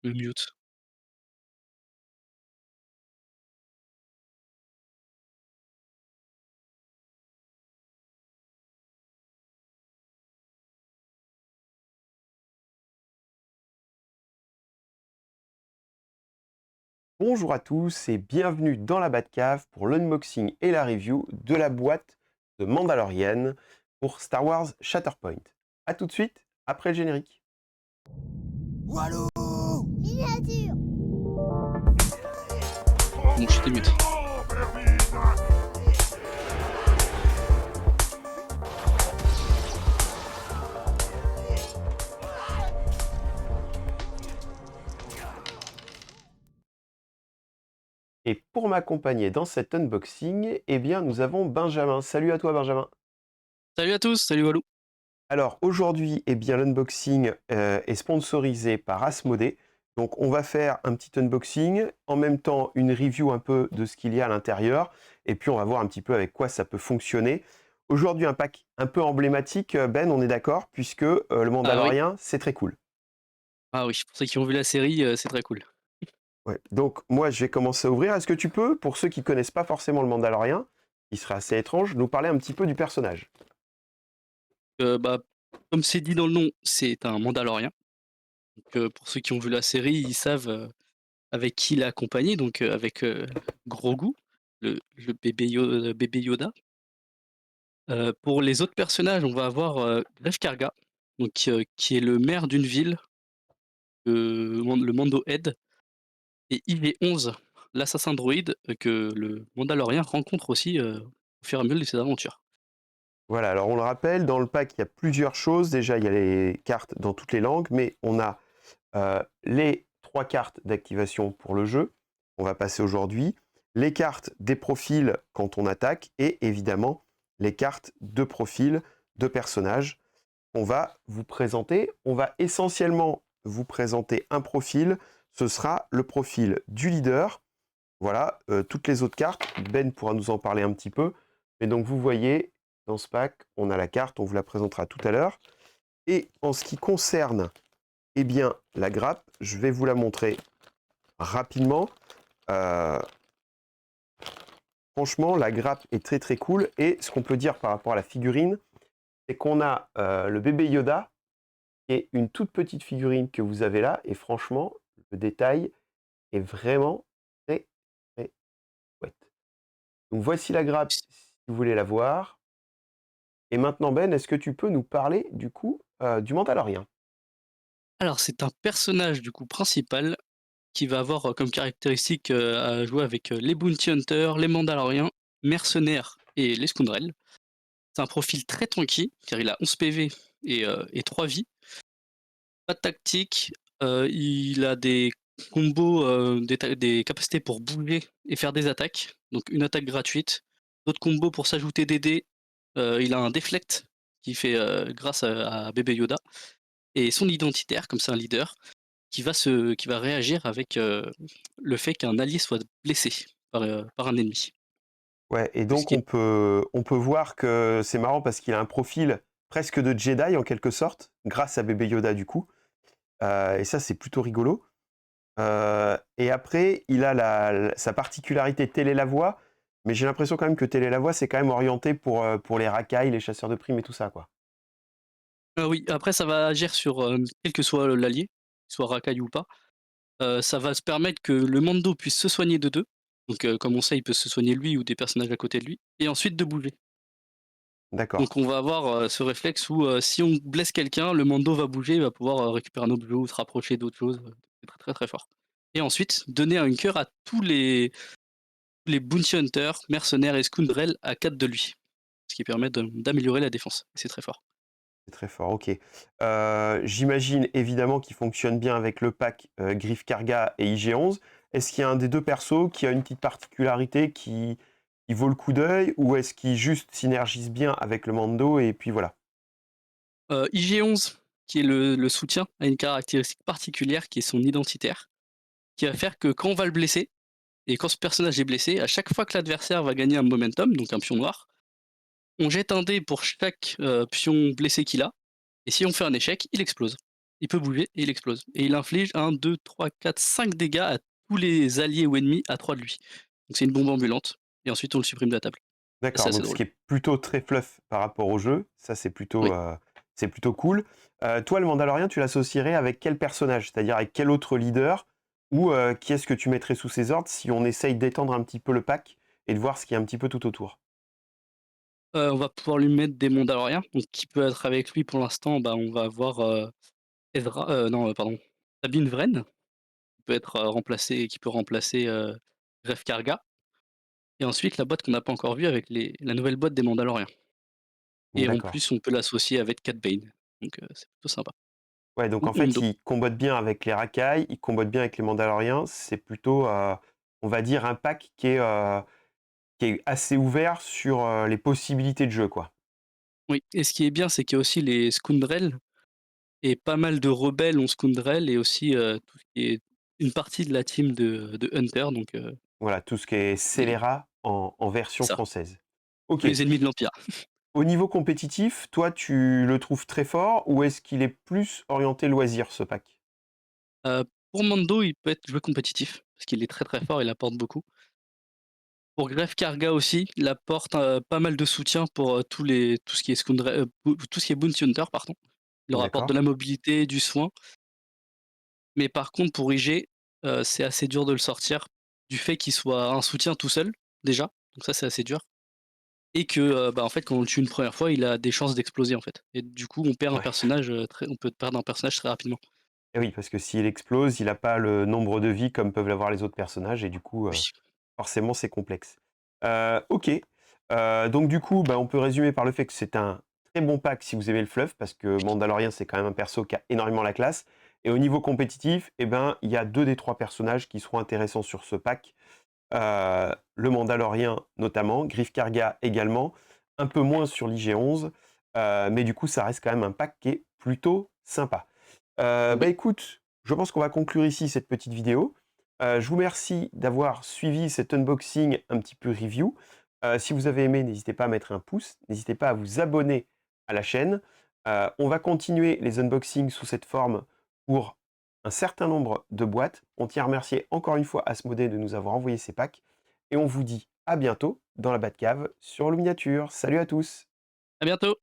le mute. Bonjour à tous et bienvenue dans la Batcave pour l'unboxing et la review de la boîte de Mandalorian pour Star Wars Shatterpoint. A tout de suite, après le générique. Walou! Miniature! Bon, je t'ai mute. Et pour m'accompagner dans cet unboxing, eh bien nous avons Benjamin. Salut à toi Benjamin. Salut à tous, salut Walou. Alors aujourd'hui, eh bien l'unboxing est sponsorisé par Asmodée. Donc on va faire un petit unboxing, en même temps une review un peu de ce qu'il y a à l'intérieur, et puis on va voir un petit peu avec quoi ça peut fonctionner. Aujourd'hui un pack un peu emblématique, Ben, on est d'accord, puisque le Ah oui, Mandalorian, c'est très cool. ah oui, pour ceux qui ont vu la série, c'est très cool. Ouais. Donc moi je vais commencer à ouvrir. Est-ce que tu peux, pour ceux qui connaissent pas forcément le Mandalorian, qui serait assez étrange, nous parler un petit peu du personnage? Bah, comme c'est dit dans le nom, c'est un Mandalorien. Donc, pour ceux qui ont vu la série, ils savent, avec qui il est accompagné, donc avec, Grogu, le bébé Yoda. Pour les autres personnages, on va avoir, Greef Karga, donc qui est le maire d'une ville, le Mando Head, et IV-11, l'assassin droïde, que le Mandalorien rencontre aussi, au fur et à mesure de ses aventures. Voilà, alors on le rappelle, dans le pack, il y a plusieurs choses. Déjà, il y a les cartes dans toutes les langues, mais on a les 3 cartes d'activation pour le jeu. On va passer aujourd'hui. Les cartes des profils quand on attaque et évidemment les cartes de profil de personnages. On va vous présenter. On va essentiellement vous présenter un profil. Ce sera le profil du leader. Voilà, toutes les autres cartes, Ben pourra nous en parler un petit peu. Mais donc vous voyez, dans ce pack, on a la carte, on vous la présentera tout à l'heure. Et en ce qui concerne, eh bien, la grappe, je vais vous la montrer rapidement. Euh, Franchement, la grappe est très très cool. Et ce qu'on peut dire par rapport à la figurine, c'est qu'on a le bébé Yoda, qui est une toute petite figurine que vous avez là. Et franchement, le détail est vraiment très très chouette. Donc voici la grappe si vous voulez la voir. Et maintenant, Ben, est-ce que tu peux nous parler du coup du Mandalorian? Alors c'est un personnage du coup principal qui va avoir, comme caractéristique, à jouer avec, les bounty hunters, les Mandaloriens, mercenaires et les scoundrels. C'est un profil très tanky, car il a 11 PV et 3 vies. Pas de tactique, il a des combos, des capacités pour bouger et faire des attaques, donc une attaque gratuite. D'autres combos pour s'ajouter des dés, il a un deflect qui fait, grâce à bébé Yoda, et son identitaire, comme c'est un leader, qui va réagir avec, le fait qu'un allié soit blessé par un ennemi. Ouais, et Ce donc qui est on peut voir que c'est marrant parce qu'il a un profil presque de Jedi en quelque sorte, grâce à bébé Yoda du coup. Et ça, c'est plutôt rigolo. Et après, il a sa particularité télé la voix, mais j'ai l'impression quand même que télé la voix, c'est quand même orienté pour les racailles, les chasseurs de primes et tout ça, quoi. Oui, après ça va agir sur, quel que soit l'allié, qu'il soit racaille ou pas. Ça va se permettre que le Mando puisse se soigner de 2. Donc comme on sait, il peut se soigner lui ou des personnages à côté de lui, et ensuite de bouger. D'accord. Donc on va avoir, ce réflexe où, si on blesse quelqu'un, le Mando va bouger, il va pouvoir, récupérer un objet ou se rapprocher d'autres choses, c'est très, très, très fort. Et ensuite, donner un cœur à tous les bounty hunters, mercenaires et scoundrels à 4 de lui. Ce qui permet d'améliorer la défense. C'est très fort. C'est très fort, OK. J'imagine évidemment qu'il fonctionne bien avec le pack, Griff Karga et IG-11. Est-ce qu'il y a un des 2 persos qui a une petite particularité qui vaut le coup d'œil ou est-ce qu'il juste synergise bien avec le Mando et puis voilà? IG-11, qui est le soutien, a une caractéristique particulière qui est son identitaire, qui va faire que quand on va le blesser, et quand ce personnage est blessé, à chaque fois que l'adversaire va gagner un momentum, donc un pion noir, on jette un dé pour chaque, pion blessé qu'il a, et si on fait un échec, il explose. il peut bouger et il explose. Et il inflige 1, 2, 3, 4, 5 dégâts à tous les alliés ou ennemis à 3 de lui. Donc c'est une bombe ambulante et ensuite on le supprime de la table. C'est D'accord, assez donc ce drôle. qui est plutôt très fluff par rapport au jeu, ça Oui. c'est plutôt cool. Toi, le Mandalorien, tu l'associerais avec quel personnage? C'est-à-dire avec quel autre leader? Ou qui est-ce que tu mettrais sous ses ordres si on essaye d'étendre un petit peu le pack et de voir ce qu'il y a un petit peu tout autour? On va pouvoir lui mettre des Mandaloriens, donc qui peut être avec lui pour l'instant, bah, on va avoir, Ezra, non, pardon, Sabine Wren, qui peut être, remplacée qui peut remplacer, Greef Karga et ensuite la boîte qu'on n'a pas encore vue avec les la nouvelle boîte des Mandaloriens et en D'accord. plus on peut l'associer avec Cad Bane, donc c'est plutôt sympa. Ouais, donc Ou en fait, Hondo. il combotte bien avec les Rakai, il combotte bien avec les Mandaloriens. C'est plutôt, on va dire, un pack qui est assez ouvert sur les possibilités de jeu, quoi. Oui et ce qui est bien, c'est qu'il y a aussi les Scoundrels et pas mal de rebelles ont Scoundrel et aussi, tout ce qui est une partie de la team de Hunter donc Voilà, tout ce qui est les scélérat en version c'est ça, française. tous OK. les ennemis de l'Empire. Au niveau compétitif, toi, tu le trouves très fort ou est-ce qu'il est plus orienté loisir, ce pack? Pour Mando, il peut être joué compétitif, parce qu'il est très, très fort, il apporte beaucoup. Pour Greef Karga aussi, il apporte, pas mal de soutien pour, tout ce qui est tout ce qui est Bounty Hunter, pardon. Il leur apporte de D'accord. la mobilité, du soin, mais par contre pour IG, c'est assez dur de le sortir, du fait qu'il soit un soutien tout seul, déjà, donc ça c'est assez dur et que, bah, en fait quand on le tue une première fois, il a des chances d'exploser, en fait et du coup on perd un Ouais. personnage, on peut perdre un personnage très rapidement. Et oui, parce que s'il explose, il a pas le nombre de vies comme peuvent l'avoir les autres personnages et du coup, Oui, forcément, c'est complexe. OK. Donc du coup, bah, on peut résumer par le fait que c'est un très bon pack si vous aimez le fluff, parce que Mandalorian, c'est quand même un perso qui a énormément la classe. Et au niveau compétitif, eh ben, il y a 2 des 3 personnages qui seront intéressants sur ce pack. Le Mandalorien notamment, Greef Karga également, un peu moins sur l'IG-11, mais du coup, ça reste quand même un pack qui est plutôt sympa. Bah, oui. écoute, je pense qu'on va conclure ici cette petite vidéo. Je vous remercie d'avoir suivi cet unboxing un petit peu review. Si vous avez aimé, n'hésitez pas à mettre un pouce, n'hésitez pas à vous abonner à la chaîne. On va continuer les unboxings sous cette forme pour un certain nombre de boîtes. On tient à remercier encore une fois Asmodée de nous avoir envoyé ces packs et on vous dit à bientôt dans la Batcave sur Luminature. Salut à tous! À bientôt.